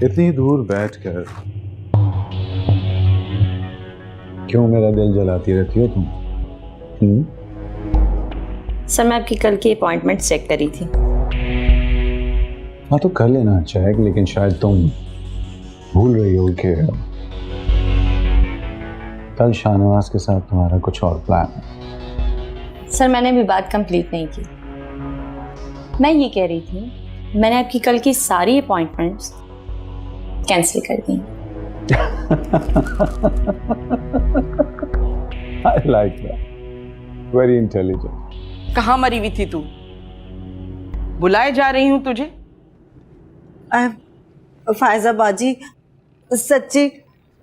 इतनी दूर बैठकर क्यों मेरा दिल जलाती रहती हो तुम? सर मैं आपकी कल की अपॉइंटमेंट चेक करी थी। हाँ तो कर लेना चेक, लेकिन शायद तुम भूल रही हो कि कल शाहनवाज के साथ तुम्हारा कुछ और प्लान है। सर मैंने अभी बात कंप्लीट नहीं की। मैं ये कह रही थी, मैंने आपकी कल की सारी अपॉइंटमेंट्स कैंसिल कर दी। I like that. Very intelligent. कहाँ मरी हुई थी तू? बुलाए जा रही हूँ तुझे। फायजा बाजी, सच्ची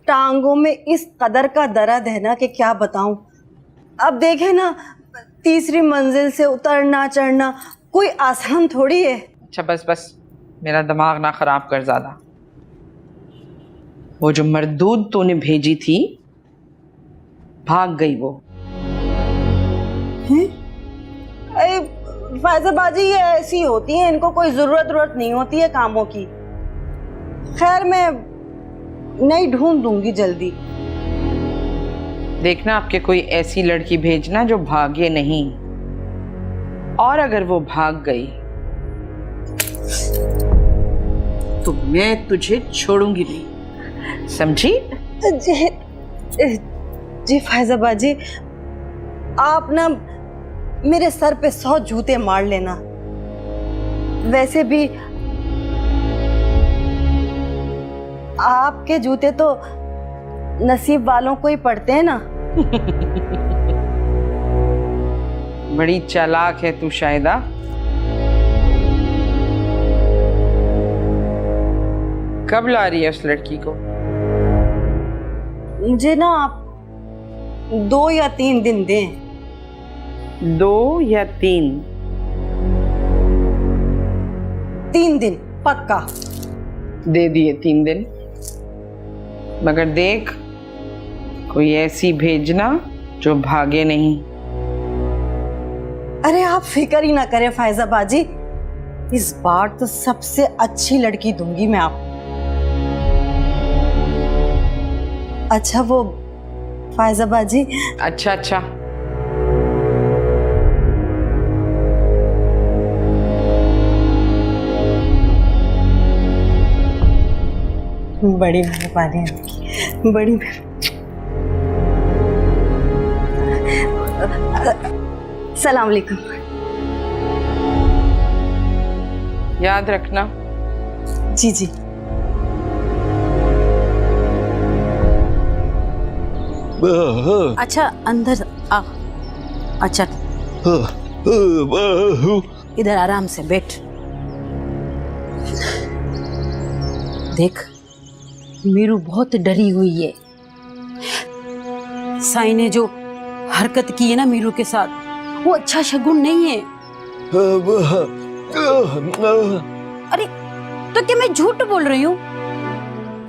टांगों में इस कदर का दर्द है ना कि क्या बताऊं। अब देखे ना, तीसरी मंजिल से उतरना चढ़ना कोई आसान थोड़ी है। अच्छा बस बस, मेरा दिमाग ना खराब कर ज़्यादा। वो जो मरदूद तूने भेजी थी, भाग गई वो। फायजा बाजी ये ऐसी होती है, इनको कोई जरूरत नहीं होती है कामों की। खैर मैं नहीं ढूंढ दूंगी जल्दी। देखना आपके कोई ऐसी लड़की भेजना जो भागे नहीं, और अगर वो भाग गई तो मैं तुझे छोड़ूंगी नहीं, समझी? जी फायजा बाजी, आप ना मेरे सर पे 100 जूते मार लेना। वैसे भी आपके जूते तो नसीब वालों को ही पड़ते हैं ना। बड़ी चालाक है तू शायदा। कब ला रही है उस लड़की को? मुझे ना आप 2 या 3 दिन दें। 2 या 3? 3 दिन पक्का। दे दिए 3 दिन, मगर देख कोई ऐसी भेजना जो भागे नहीं। अरे आप फिक्र ही ना करें फायजा बाजी, इस बार तो सबसे अच्छी लड़की दूंगी मैं आपको। अच्छा वो फायजा बाजी। अच्छा अच्छा, बड़ी मेहरबानी आपकी, बड़ी सलाम अलैकुम। याद रखना। जी जी। अच्छा अंदर आ। अच्छा इधर आराम से बैठ। देख मीरू बहुत डरी हुई है। साई ने जो हरकत की है ना मीरू के साथ, वो अच्छा शगुन नहीं है। अरे तो क्या मैं झूठ बोल रही हूँ?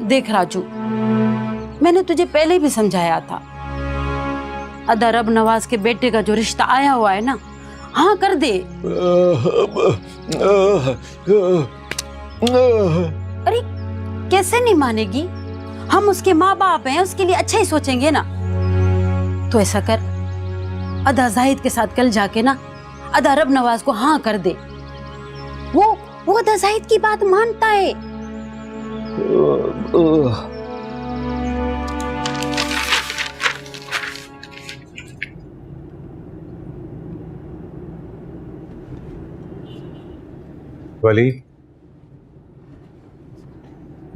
देख राजू, मैंने तुझे पहले भी समझाया था, अदा रब नवाज के बेटे का जो रिश्ता आया हुआ है ना, हाँ कर दे। अरे कैसे नहीं मानेगी? हम उसके माँ बाप हैं, उसके लिए अच्छा ही सोचेंगे ना। तो ऐसा कर, अदा जाहिद के साथ कल जाके ना अदा रब नवाज को हाँ कर दे। वो अदा जाहिद की बात मानता है। वली,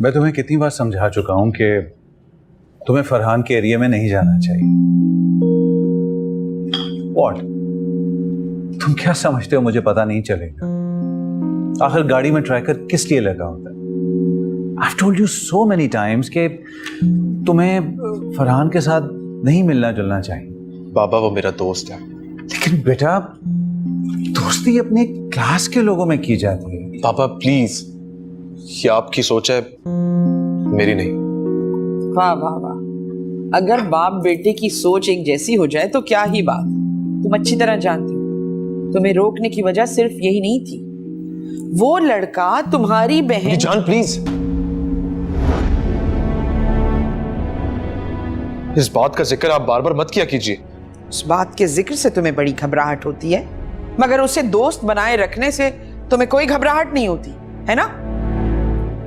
मैं तुम्हें कितनी बार समझा चुका हूं कि तुम्हें फरहान के एरिया में नहीं जाना चाहिए। What? तुम क्या समझते हो मुझे पता नहीं चलेगा? आखिर गाड़ी में ट्रैकर किस लिए लगा होता है? I've told you so many times कि तुम्हें फरहान के साथ नहीं मिलना जुलना चाहिए। बाबा वो मेरा दोस्त है। लेकिन बेटा, दोस्ती अपने क्लास के लोगों में की जाती है। पापा प्लीज, ये आपकी सोच है, मेरी नहीं। वाह वाह वाह, अगर बाप बेटे की सोच एक जैसी हो जाए तो क्या ही बात। तुम अच्छी तरह जानती हो, तुम्हें रोकने की वजह सिर्फ यही नहीं थी। वो लड़का तुम्हारी बहन। जान प्लीज, इस बात का जिक्र आप बार बार मत किया कीजिए। उस बात के जिक्र से तुम्हें बड़ी घबराहट होती है, मगर उसे दोस्त बनाए रखने से तुम्हें कोई घबराहट नहीं होती है ना?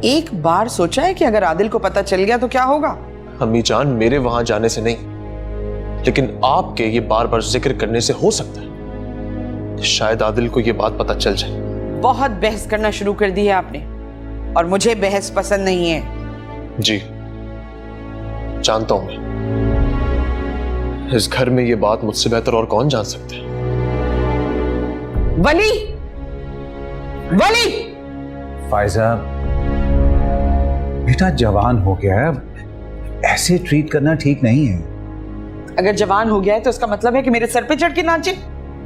एक बार सोचा है कि अगर आदिल को पता चल गया तो क्या होगा? अम्मी जान, मेरे वहां जाने से नहीं, लेकिन आपके ये बार बार जिक्र करने से हो सकता है कि शायद आदिल को ये बात पता चल जाए। बहुत बहस करना शुरू कर दी है आपने, और मुझे बहस पसंद नहीं है। जी जानता हूं मैं, इस घर में ये बात मुझसे बेहतर और कौन जान सकता है। वली, वली! फायजा बेटा जवान हो गया है, ऐसे ट्रीट करना ठीक नहीं है। अगर जवान हो गया है तो इसका मतलब है कि मेरे सर पे चढ़ के नाचे?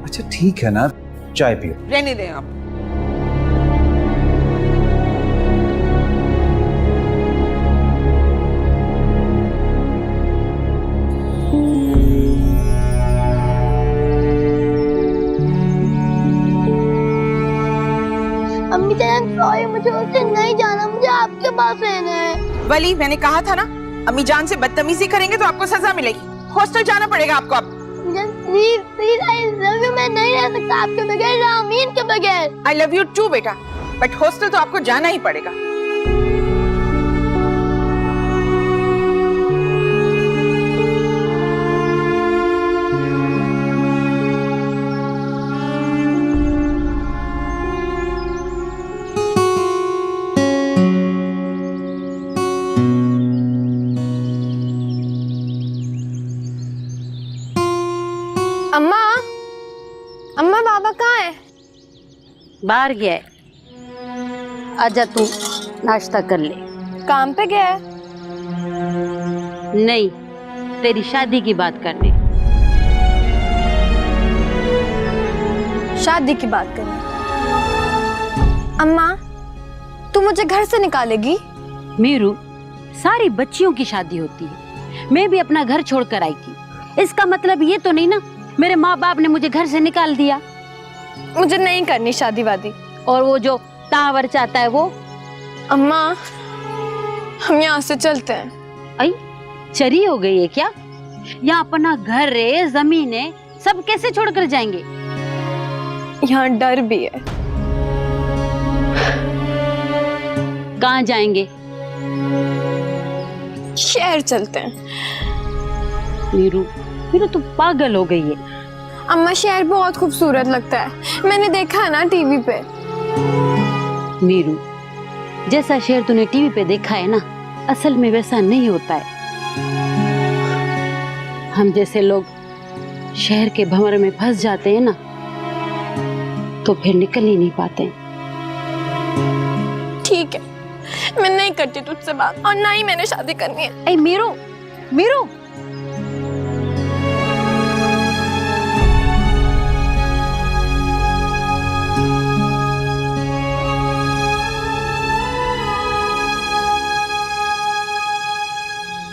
अच्छा ठीक है ना, चाय पियो। रहने दें आप। अम्मी जान सॉरी, मुझे उसे नहीं जाना, मुझे आपके पास रहना है। वली, मैंने कहा था ना, अम्मी जान से बदतमीजी करेंगे तो आपको सजा मिलेगी। हॉस्टल जाना पड़ेगा आपको अब। जान please please, I love you, मैं नहीं रह सकता आपके बगैर, रामीन के बगैर। आई लव यू टू बेटा, बट हॉस्टल तो आपको जाना ही पड़ेगा। अम्मा, अम्मा बाबा कहाँ है? बाहर गया है। आजा तू नाश्ता कर ले। काम पे गया है। नहीं, तेरी शादी की बात करने। शादी की बात करनी। अम्मा, तू मुझे घर से निकालेगी? मीरू, सारी बच्चियों की शादी होती है, मैं भी अपना घर छोड़कर आई थी। इसका मतलब ये तो नहीं ना मेरे माँ बाप ने मुझे घर से निकाल दिया। मुझे नहीं करनी शादी वादी। और वो जो तावर चाहता है वो? अम्मा, हम यहाँ से चलते हैं। आई चरी हो गई है क्या? यहाँ अपना घर है, जमीन है, सब कैसे छोड़कर जाएंगे? यहाँ डर भी है। कहाँ जाएंगे? शहर चलते हैं। मीरू, मीरू तू पागल हो गई है। अम्मा, शहर बहुत खूबसूरत लगता है, मैंने देखा है ना टीवी पे। मीरू, जैसा शहर तूने टीवी पे देखा है ना, असल में वैसा नहीं होता है। हम जैसे लोग शहर के भंवर में फंस जाते हैं ना, तो फिर निकल ही नहीं पाते। ठीक है, मैं नहीं करती तुझसे बात, और ना ही मैंने शादी करनी है। ऐ मीरू, मीरू,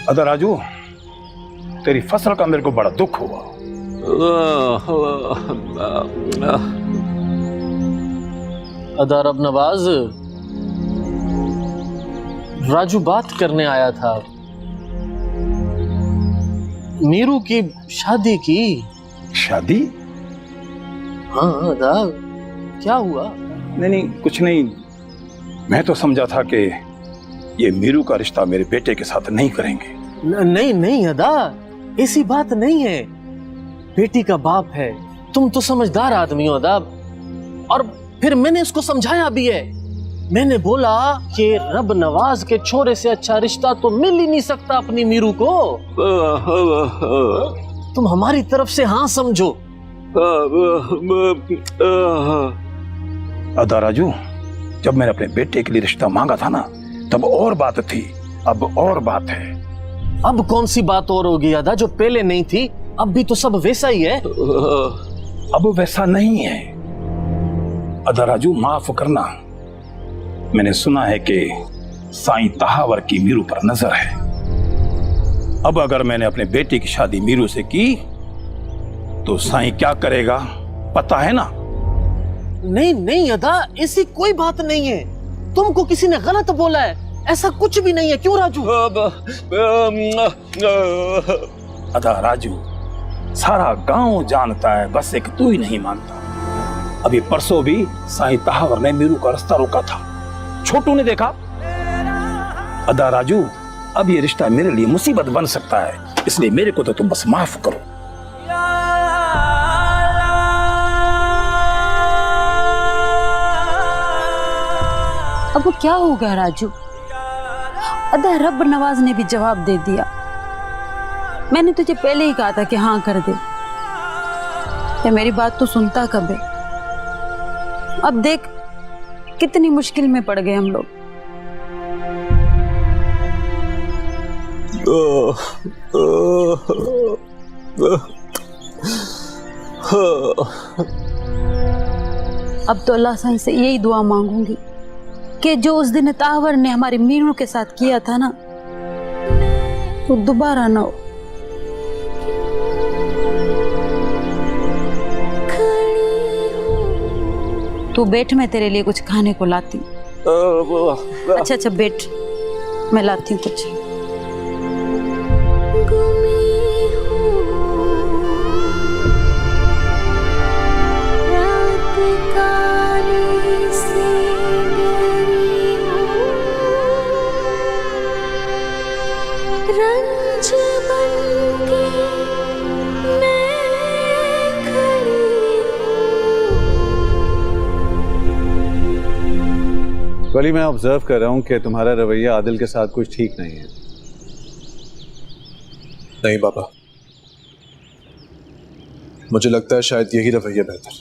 अदा राजू, तेरी फसल का मेरे को बड़ा दुख हुआ। अदा रब नवाज, राजू बात करने आया था मीरू की शादी की। शादी? हाँ अदा, क्या हुआ? नहीं कुछ नहीं, मैं तो समझा था कि ये मीरू का रिश्ता मेरे बेटे के साथ नहीं करेंगे। नहीं नहीं अदा, ऐसी बात नहीं है। बेटी का बाप है, तुम तो समझदार आदमी हो अदा। और फिर मैंने उसको समझाया भी है। मैंने बोला कि रब नवाज के छोरे से अच्छा रिश्ता तो मिल ही नहीं सकता अपनी मीरू को। तुम हमारी तरफ से हाँ समझो। अदा राजू, जब मैंने अपने बेटे के लिए रिश्ता मांगा था ना, तब और बात थी, अब और बात है। अब कौन सी बात और होगी अदा जो पहले नहीं थी? अब भी तो सब वैसा ही है। अब वैसा नहीं है। अदा राजू, माफ करना, मैंने सुना है कि साईं तहावर की मीरू पर नजर है। अब अगर मैंने अपने बेटे की शादी मीरू से की तो साईं क्या करेगा पता है ना? नहीं नहीं अदा, ऐसी कोई बात नहीं है। तुमको किसी ने गलत बोला है। ऐसा कुछ भी नहीं है, क्यों राजू? अदा राजू, सारा गांव जानता है, बस एक तू ही नहीं मानता। अभी परसों भी साईं तहावर ने मीरू का रास्ता रोका था, छोटू ने देखा। अदा राजू, अब ये रिश्ता मेरे लिए मुसीबत बन सकता है, इसलिए मेरे को तो तुम बस माफ करो। अब वो क्या होगा राजू? अदा रब नवाज ने भी जवाब दे दिया। मैंने तुझे पहले ही कहा था कि हाँ कर दे, या मेरी बात तो सुनता कब है? अब देख कितनी मुश्किल में पड़ गए हम लोग। अब तो अल्लाह से यही दुआ मांगूंगी कि जो उस दिन ताहवर ने हमारे मीरू के साथ किया था ना, वो दोबारा ना हो। तू बैठ, मैं तेरे लिए कुछ खाने को लाती हूँ। अच्छा बैठ, मैं लाती हूँ कुछ। वली, मैं ऑब्जर्व कर रहा हूँ कि तुम्हारा रवैया आदिल के साथ कुछ ठीक नहीं है। नहीं बाबा, मुझे लगता है शायद यही रवैया बेहतर है।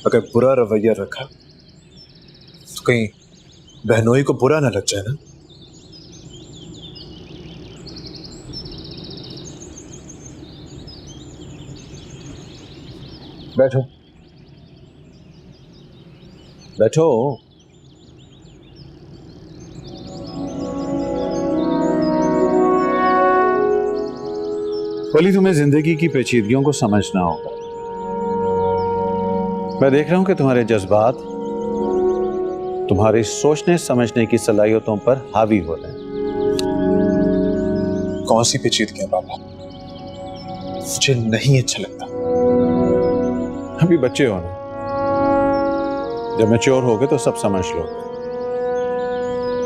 अगर बुरा रवैया रखा तो कहीं बहनोई को बुरा ना लग जाए ना। बैठो बैठो। वली, तुम्हें जिंदगी की पेचीदगियों को समझना होगा। मैं देख रहा हूं कि तुम्हारे जज्बात तुम्हारी सोचने समझने की सलाहियतों पर हावी हो रहे हैं। कौन सी पेचीदगियां बाबा? मुझे नहीं अच्छा लगता। अभी बच्चे हो ना, जब मैच्योर होगे तो सब समझ लोगे।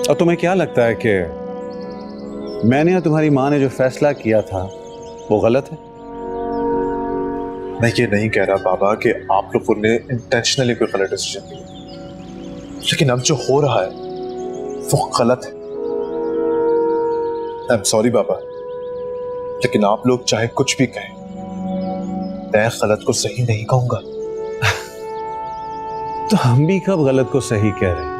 और तुम्हें क्या लगता है कि मैंने या तुम्हारी माँ ने जो फैसला किया था वो गलत है? मैं ये नहीं कह रहा बाबा कि आप लोगों ने इंटेंशनली कोई गलत डिसीजन लिया, लेकिन अब जो हो रहा है वो गलत है। आई एम सॉरी बाबा, लेकिन आप लोग चाहे कुछ भी कहें, मैं गलत को सही नहीं कहूंगा। तो हम भी कब गलत को सही कह रहे हैं?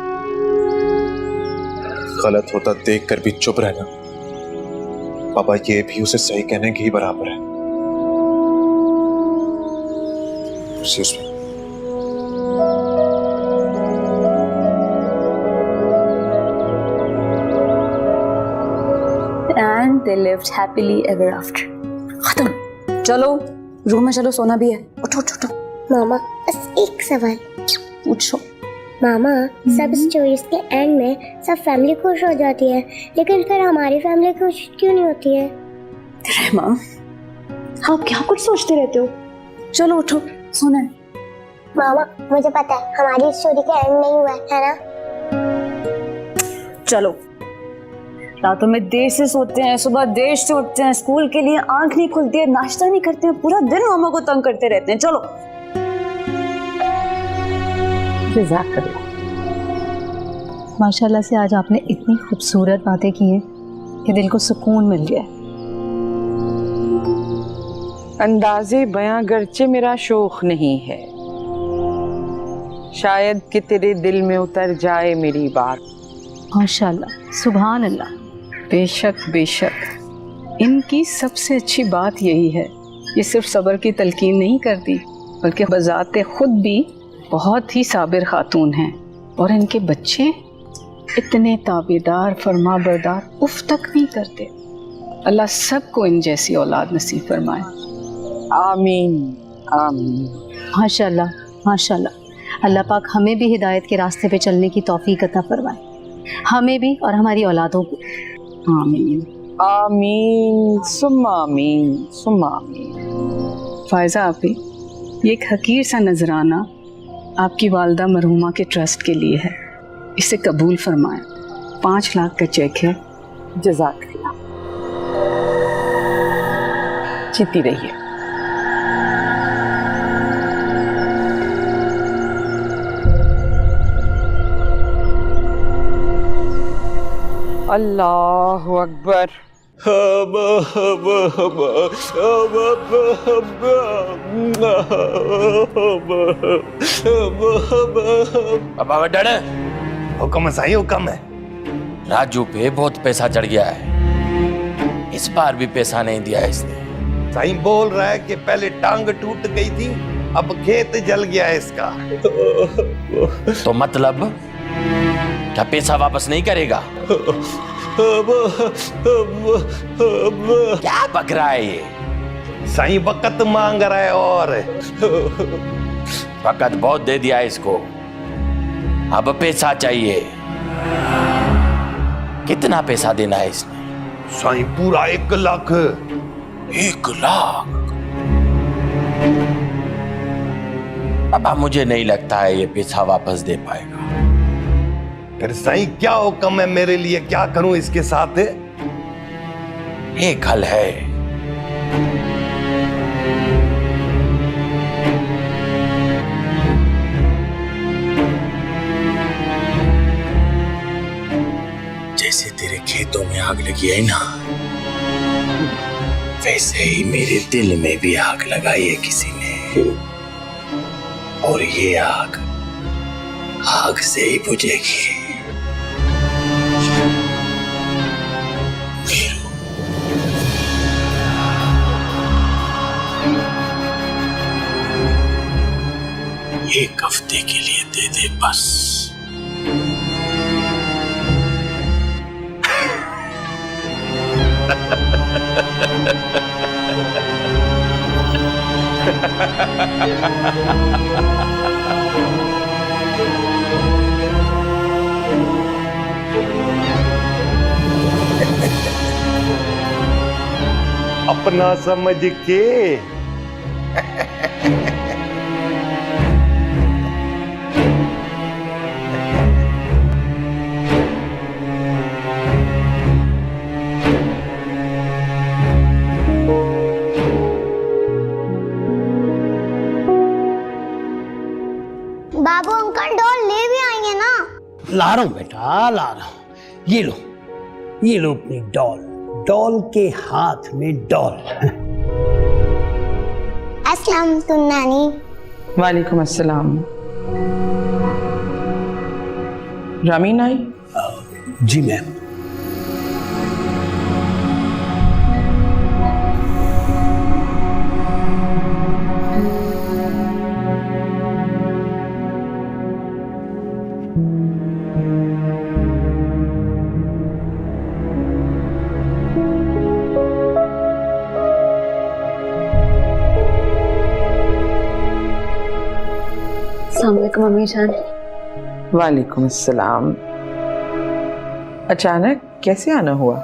गलत होता देखकर भी चुप रहना बाबा, ये भी उसे सही कहने के ही बराबर है। Excuse me. And they lived happily ever after. खत्म। चलो रूम में चलो, सोना भी है। उठो उठो उठो। मामा बस एक सवाल पूछो। मामा, सब स्टोरीज के एंड में सब फैमिली खुश हो जाती है, लेकिन फिर हमारी फैमिली खुश क्यों नहीं होती है? रहमा, आप क्या कुछ सोचते रहते हो? चलो उठो, सोना है। मामा मुझे पता है हमारी स्टोरी का एंड नहीं हुआ है ना? चलो, रातों में देर से सोते हैं, सुबह देर से उठते हैं, स्कूल के लिए आंख नहीं खुलती है, नाश्ता नहीं करते हैं, पूरा दिन मामा को तंग करते रहते हैं। चलो। माशाल्लाह से आज आपने इतनी खूबसूरत बातें की हैं कि दिल को सुकून मिल गया। अंदाजे बयां गर्चे मेरा शौक नहीं है, शायद कि तेरे दिल में उतर जाए मेरी बात। माशाल्लाह, सुभान अल्लाह। बेशक बेशक, इनकी सबसे अच्छी बात यही है, ये सिर्फ सब्र की तलकीन नहीं करती, बल्कि बजाते खुद भी बहुत ही साबिर खातून हैं। और इनके बच्चे इतने ताबेदार, फरमाबरदार, उफ तक नहीं करते। अल्लाह सबको इन जैसी औलाद नसीब फरमाए। आमीन आमीन। माशाल्लाह माशाल्लाह, अल्लाह पाक हमें भी हिदायत के रास्ते पे चलने की तौफीक अता फरमाए। हमें भी और हमारी औलादों को। आमीन आमीन सुम्मा आमीन सुम्मा आमीन। फायजा आपी, ये एक हकीर सा नजराना आपकी वालदा मरहुमा के ट्रस्ट के लिए है, इसे कबूल फरमाएं। 5 लाख का चेक है। जज़ाकल्लाह। जीती रहिए। अल्लाहु अकबर। बाबा डरे हुक्म सही हुक्म है। राजू पे बहुत पैसा चढ़ गया है, इस बार भी पैसा नहीं दिया इसने। साईं बोल रहा है कि पहले टांग टूट गई थी, अब खेत जल गया है इसका। तो मतलब क्या पैसा वापस नहीं करेगा? क्या बक रहा है ये? साईं वक़्त मांग रहा है और वक़्त बहुत दे दिया इसको, अब पैसा चाहिए। कितना पैसा देना है इसने? साईं पूरा 1 लाख। 1 लाख? पापा मुझे नहीं लगता है ये पैसा वापस दे पाएगा। फिर साईं क्या हुक्म है मेरे लिए, क्या करूं इसके साथ? एक हल है। जैसे तेरे खेतों में आग लगी है ना, वैसे ही मेरे दिल में भी आग लगाई है किसी ने, और ये आग से ही बुझेगी। एक हफ्ते के लिए दे दे बस। अपना समझ के बाबू अंकल डॉल ले भी आएंगे ना? ला रहा हूं बेटा, ला रहा हूं। ये लो अपनी डॉल। डॉल के हाथ में डॉल। अस्सलाम वालेकुम नानी। वालेकुम अस्सलाम। रामीन आई? जी मैम। अस्सलामुअलैकुम अम्मी जान। वालेकुम अस्सलाम। अचानक कैसे आना हुआ?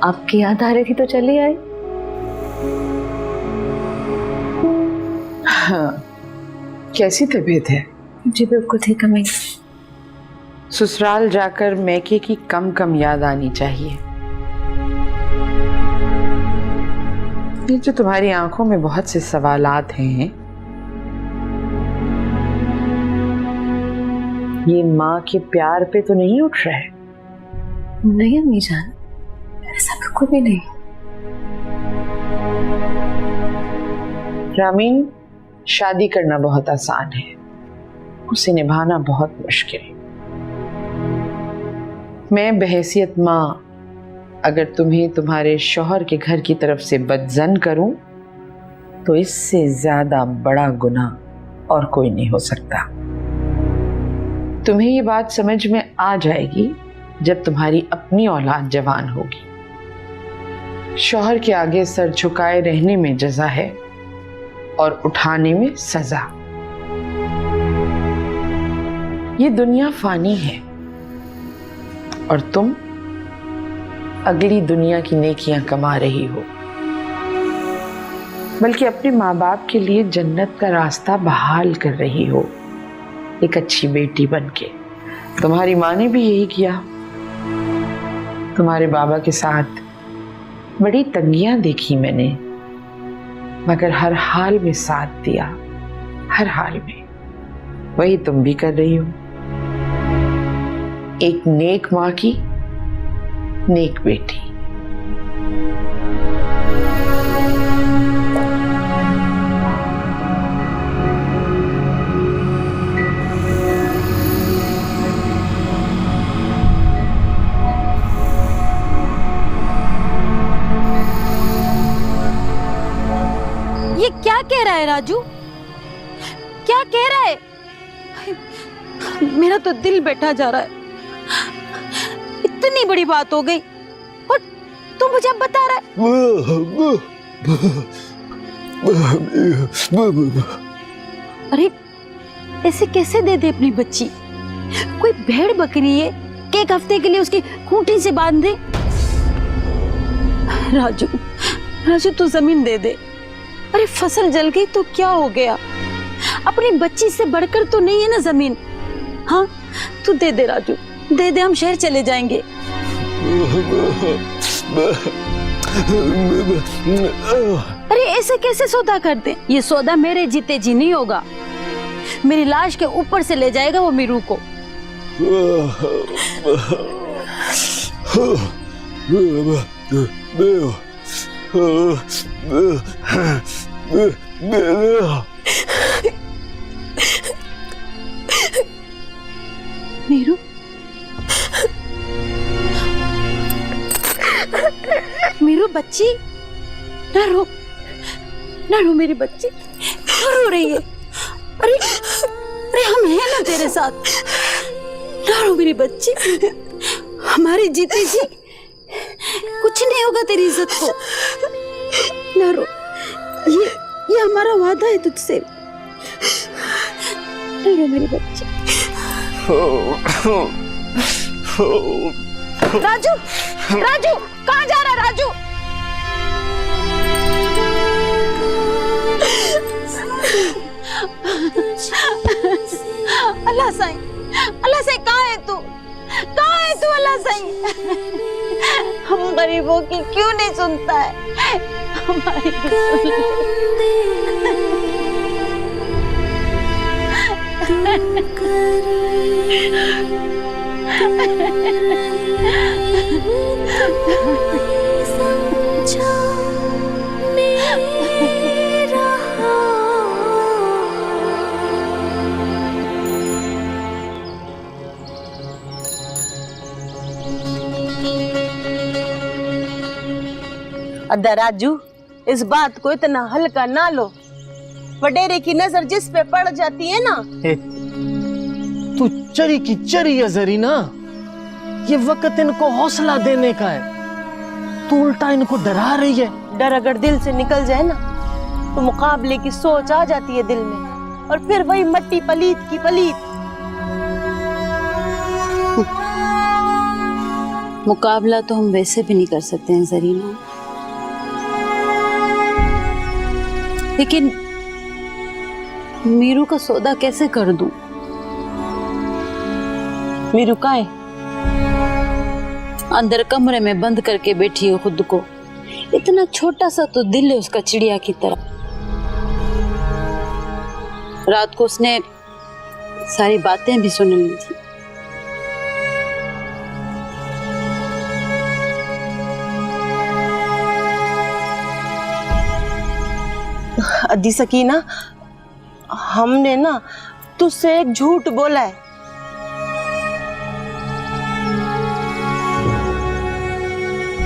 आपकी याद आ रही थी तो चली आई। हाँ, कैसी तबीयत है? जी बिल्कुल ठीक है। ससुराल जाकर मैके की कम कम याद आनी चाहिए। ये जो तुम्हारी आंखों में बहुत से सवालात हैं, ये माँ के प्यार पे तो नहीं उठ रहा है? नहीं अम्मी जान, ऐसा बिल्कुल भी नहीं। रामीन, शादी करना बहुत आसान है, उसे निभाना बहुत मुश्किल। मैं बहैसियत माँ अगर तुम्हें तुम्हारे शौहर के घर की तरफ से बदजन करूं तो इससे ज्यादा बड़ा गुनाह और कोई नहीं हो सकता। तुम्हें ये बात समझ में आ जाएगी जब तुम्हारी अपनी औलाद जवान होगी। शौहर के आगे सर झुकाए रहने में जज़ा है और उठाने में सजा। ये दुनिया फानी है, और तुम अगली दुनिया की नेकियां कमा रही हो, बल्कि अपने माँ बाप के लिए जन्नत का रास्ता बहाल कर रही हो, एक अच्छी बेटी बनके। तुम्हारी माँ ने भी यही किया। तुम्हारे बाबा के साथ बड़ी तंगियां देखी मैंने, मगर हर हाल में साथ दिया, हर हाल में। वही तुम भी कर रही हो, एक नेक माँ की नेक बेटी। ये क्या कह रहा है राजू? क्या कह रहा है? मेरा तो दिल बैठा जा रहा है। इतनी बड़ी बात हो गई और तू मुझे अब बता रहा है। अरे ऐसे कैसे दे दे अपनी बच्ची? कोई भेड़ बकरी है कि एक हफ्ते के लिए उसकी खूंटी से बांध दे? राजू, राजू तू जमीन दे दे। अरे फसल जल गई तो क्या हो गया? अपनी बच्ची से बढ़कर तो नहीं है ना जमीन। हाँ तू दे दे राजू, दे दे, हम शहर चले जाएंगे। अरे ऐसे कैसे सौदा कर दे? ये सौदा मेरे जीते जी नहीं होगा। मेरी लाश के ऊपर से ले जाएगा वो मीरू को। मीरू, मीरू बच्ची, ना रो, ना रो मेरी बच्ची, क्यों रो रही है? अरे अरे हम हैं ना तेरे साथ, ना रो मेरी बच्ची। हमारी जीती जी कुछ नहीं होगा तेरी इज्जत को, ना रो। ये हमारा वादा है तुझसे, ना रो मेरी बच्ची। राजू, राजू कहाँ जा रहा राजू? अल्लाह साईं, अल्लाह साईं कहाँ है तू? कहाँ है तू अल्लाह साईं? हम गरीबों की क्यों नहीं सुनता है? हमारी अद्दा राजू, इस बात को इतना हल्का ना लो। वडेरे की नजर जिस पे पड़ जाती है ना। तू चरी की चरी है जरीना, ये वक्त इनको हौसला देने का है, तू उल्टा इनको डरा रही है। डर अगर दिल से निकल जाए ना तो मुकाबले की सोच आ जाती है दिल में, और फिर वही मट्टी पलीत की पलीत। मुकाबला तो हम वैसे भी नहीं कर सकते हैं जरीना, लेकिन मीरू का सौदा कैसे कर दूं? मीरू कहाँ है? अंदर कमरे में बंद करके बैठी हो खुद को। इतना छोटा सा तो दिल है उसका, चिड़िया की तरह। रात को उसने सारी बातें भी सुन ली थी। अद्दी सकीना, हमने ना तुझसे एक झूठ बोला है।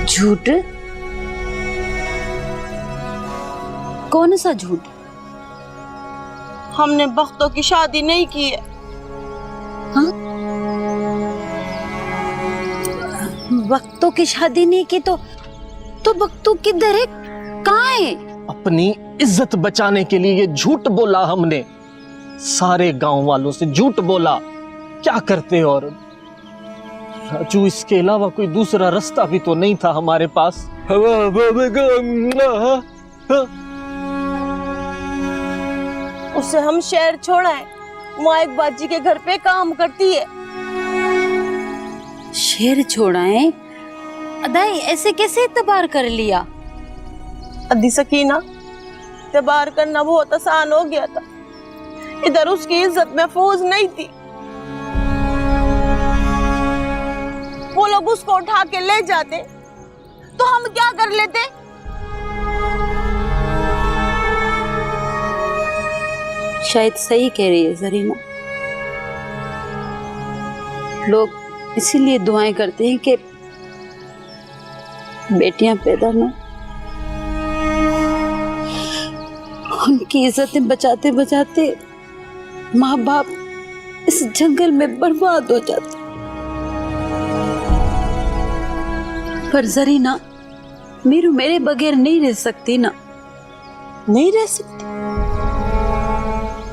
झूठ? कौन सा झूठ? हमने बख्तों की शादी नहीं की है। हाँ? बख्तों की शादी नहीं की तो बख्तों किधर है? कहाँ है? अपनी इज्जत बचाने के लिए ये झूठ बोला हमने, सारे गांव वालों से झूठ बोला। क्या करते? और राजू, इसके अलावा कोई दूसरा रास्ता भी तो नहीं था हमारे पास। उसे हम शहर छोड़ाएं, वहाँ एक बाजी के घर पे काम करती है। शेर छोड़ाएं? अदाई ऐसे कैसे इतबार कर लिया? अद्दी सकीना, इतबार करना बहुत आसान हो गया था, इधर उसकी इज्जत महफूज नहीं थी। वो लोग उसको उठा के ले जाते तो हम क्या कर लेते? शायद सही कह रही है जरीना। लोग इसीलिए दुआएं करते हैं कि बेटियां पैदा न, उनकी इज्जतें बचाते बचाते माँ बाप इस जंगल में बर्बाद हो जाते। पर जरीना, मीरू मेरे बगैर नहीं रह सकती ना। नहीं रह सकती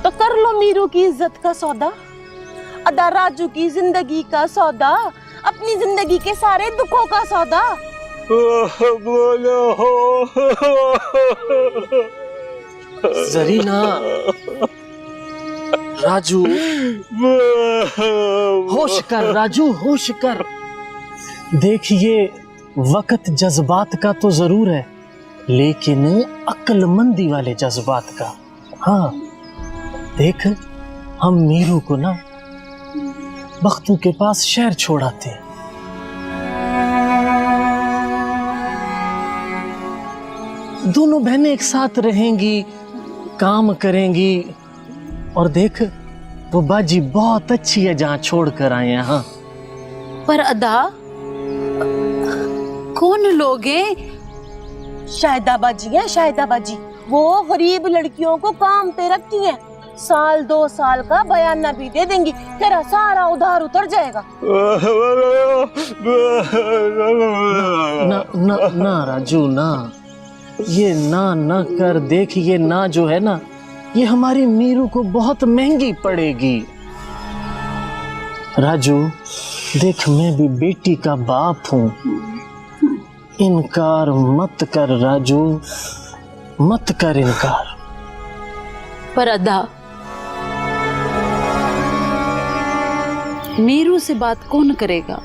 तो कर लो मीरू की इज्जत का सौदा, अदा राजू की जिंदगी का सौदा, अपनी जिंदगी के सारे दुखों का सौदा। जरीना, राजू, होश कर राजू, होश कर। देखिए, वक्त जज्बात का तो जरूर है, लेकिन अक्लमंदी वाले जज्बात का। हाँ, देख, हम मीरू को ना बख्तू के पास शहर छोड़ाते हैं। दोनों बहनें एक साथ रहेंगी, काम करेंगी, और देख, वो बाजी बहुत अच्छी है जहाँ छोड़ कर आए हैं। हाँ, पर अदा, कौन लोग हैं? शाहिदा बाजी है, शाहिदा बाजी। वो गरीब लड़कियों को काम पे रखती हैं, साल 2 साल का बयाना भी दे देंगी, तेरा सारा उधार उतर जाएगा। ना ना ना राजू, ना, ये ना कर। देख, ये ना जो है ना, ये हमारी मीरू को बहुत महंगी पड़ेगी। राजू, देख, मैं भी बेटी का बाप हूँ, इनकार मत कर राजू, मत कर इनकार। पर अदा, मीरू से बात कौन करेगा?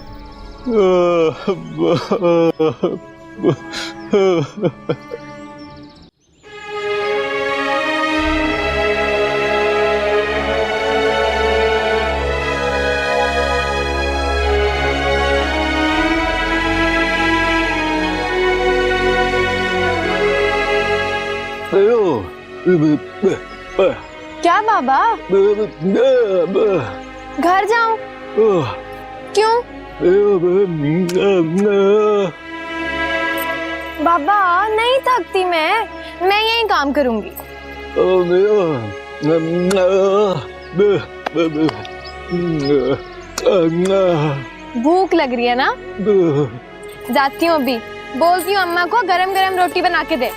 क्या बाबा? घर जाऊं? क्यों? बाबा, नहीं थकती मैं यही काम करूंगी। भूख लग रही है ना? जाती हूँ अभी, बोलती हूँ अम्मा को गरम गरम रोटी बना के दे।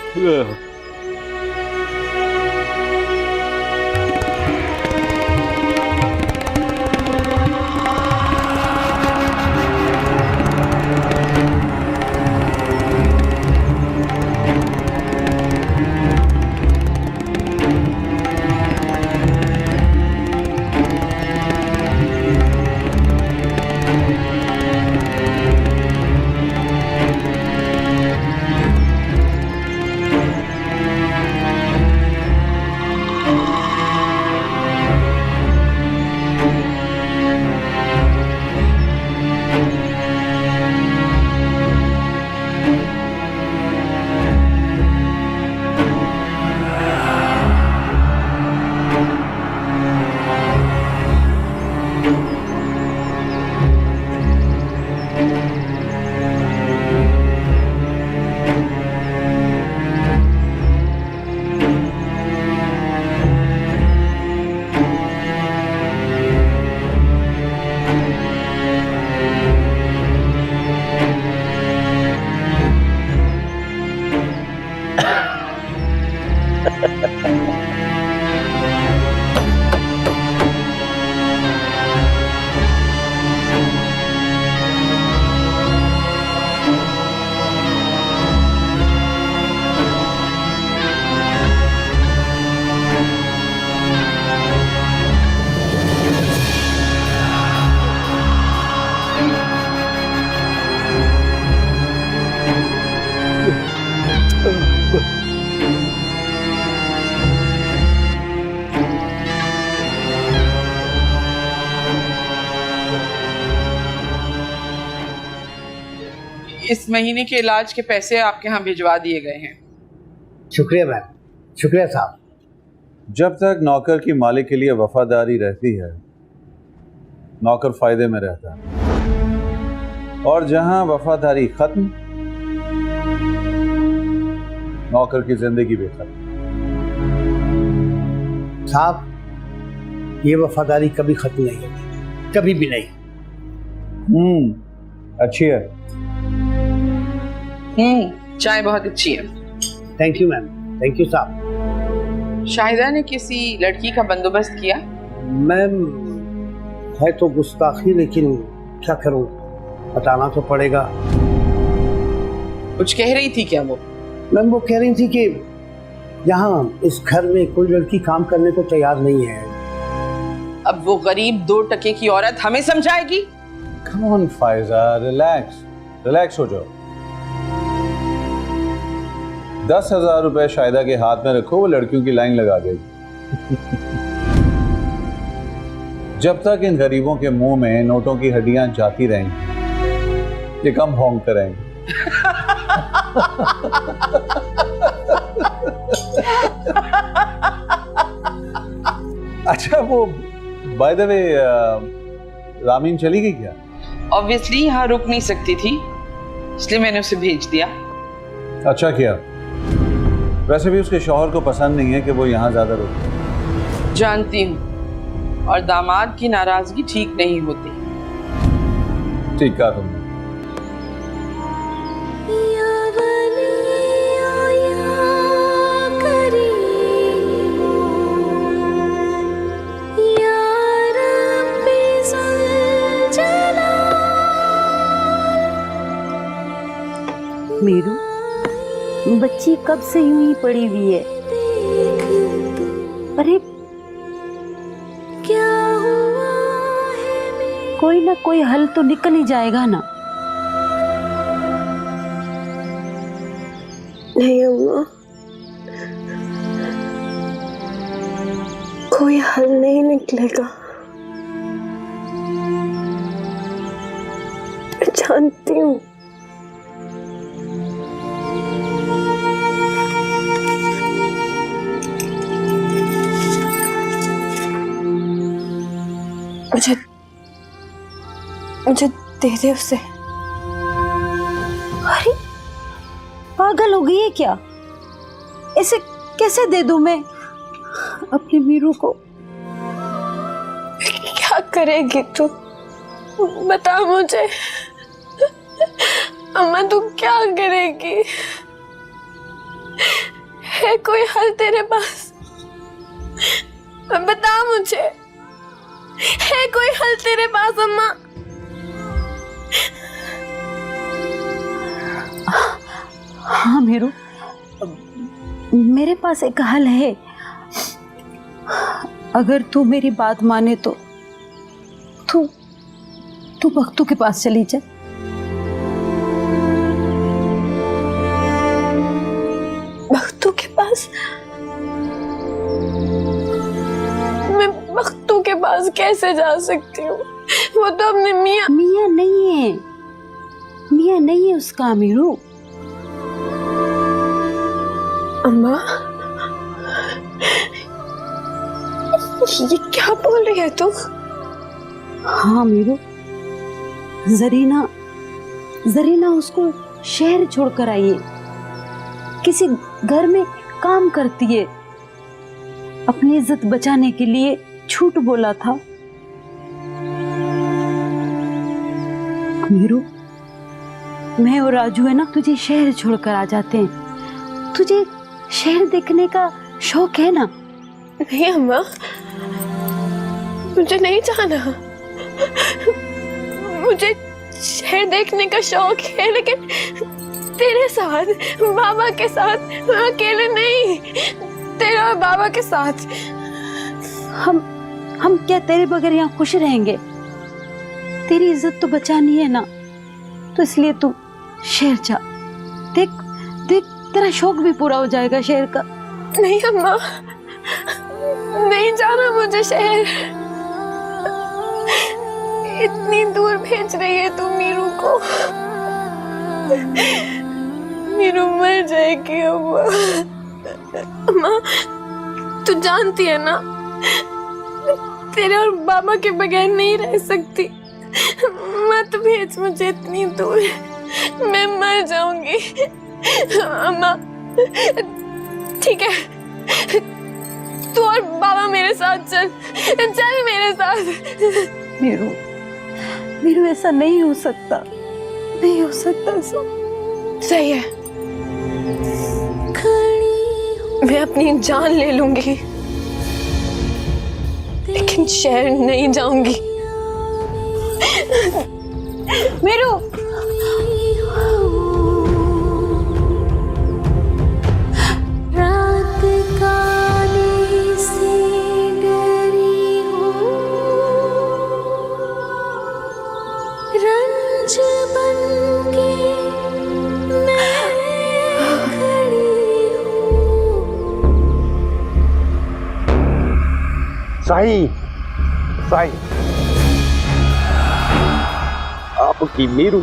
इस महीने के इलाज के पैसे आपके यहाँ भिजवा दिए गए हैं। शुक्रिया मैम, शुक्रिया साहब। जब तक नौकर की मालिक के लिए वफादारी रहती है, नौकर फायदे में रहता है, और जहां वफादारी खत्म, नौकर की जिंदगी भी खत्म। साहब, ये वफादारी कभी खत्म नहीं होगी, कभी भी नहीं। अच्छी है। चाय बहुत अच्छी है। Thank you ma'am, thank you साहब। शाहिदा ने किसी लड़की का बंदोबस्त किया? मैम, है तो गुस्ताखी, लेकिन क्या करूं, बताना तो पड़ेगा। कुछ कह रही थी क्या वो? मैम, वो कह रही थी कि यहाँ इस घर में कोई लड़की काम करने को तैयार नहीं है। अब वो गरीब 2 टके की औरत हमें समझाएगी? Come on, फायजा, रिलैक्स हो जाओ। 10,000 रुपए शाहिदा के हाथ में रखो, वो लड़कियों की लाइन लगा देगी। जब तक इन गरीबों के मुंह में नोटों की हड्डियां जाती रहेंगी, ये कम भौंकते रहेंगे। अच्छा, वो बाय द वे, रामीन चली गई क्या? ऑब्वियसली यहाँ रुक नहीं सकती थी, इसलिए मैंने उसे भेज दिया। अच्छा किया। वैसे भी उसके शौहर को पसंद नहीं है कि वो यहाँ ज्यादा रुके। जानती हूँ, और दामाद की नाराजगी ठीक नहीं होती। ठीक कहा तुमने। मीरू, बच्ची कब से यूं ही पड़ी हुई है। अरे क्या हुआ है? कोई ना कोई हल तो निकल ही जाएगा ना। नहीं अम्मा, कोई हल नहीं निकलेगा। जानती हूँ। मुझे दे दे उसे। अरे पागल हो गई है क्या? इसे कैसे दे दूं मैं अपनी मीरू को? क्या करेगी तू, बता मुझे। अम्मा, तू क्या करेगी? है कोई हल तेरे पास? बता मुझे, है कोई हल तेरे पास अम्मा? हाँ मीरू, मेरे पास एक हल है। अगर तू मेरी बात माने तो तू बख्तू के पास चली जा। बख्तू के पास? मैं बख्तू के पास कैसे जा सकती हूँ? वो तो अपने मियाँ नहीं है उसका मीरू। अम्मा, ये क्या बोल रही है तू? हाँ मीरू, जरीना उसको शहर छोड़कर आई है, किसी घर में काम करती है। अपनी इज्जत बचाने के लिए झूठ बोला था। मीरू, मैं और राजू है ना, तुझे शहर छोड़कर आ जाते हैं। तुझे शहर देखने का शौक है ना? नहीं अम्मा, मुझे नहीं जाना। मुझे शहर देखने का शौक है, लेकिन तेरे साथ, बाबा के साथ, अकेले नहीं, तेरे और बाबा के साथ। हम क्या तेरे बगैर यहाँ खुश रहेंगे? तेरी इज्जत तो बचानी है ना, तो इसलिए तू शहर जा। देख तेरा शौक भी पूरा हो जाएगा शहर का। नहीं अम्मा, नहीं जाना मुझे शहर। इतनी दूर भेज रही है तू मीरू को। मीरू मर जाएगी अम्मा। अम्मा तू जानती है ना, तेरे और बाबा के बगैर नहीं रह सकती। मत भेज मुझे इतनी दूर, मैं मर जाऊंगी। अम्मा ठीक है, तू और बाबा मेरे साथ चल, चल मेरे साथ। मीरू, मीरू ऐसा नहीं हो सकता, नहीं हो सकता ऐसा। सही है, मैं अपनी जान ले लूंगी, लेकिन शहर नहीं जाऊंगी। मीरू, रात काले से डरी हूँ, रंज बन के मैं खड़ी हूँ। साईं, साईं, आपकी मीरू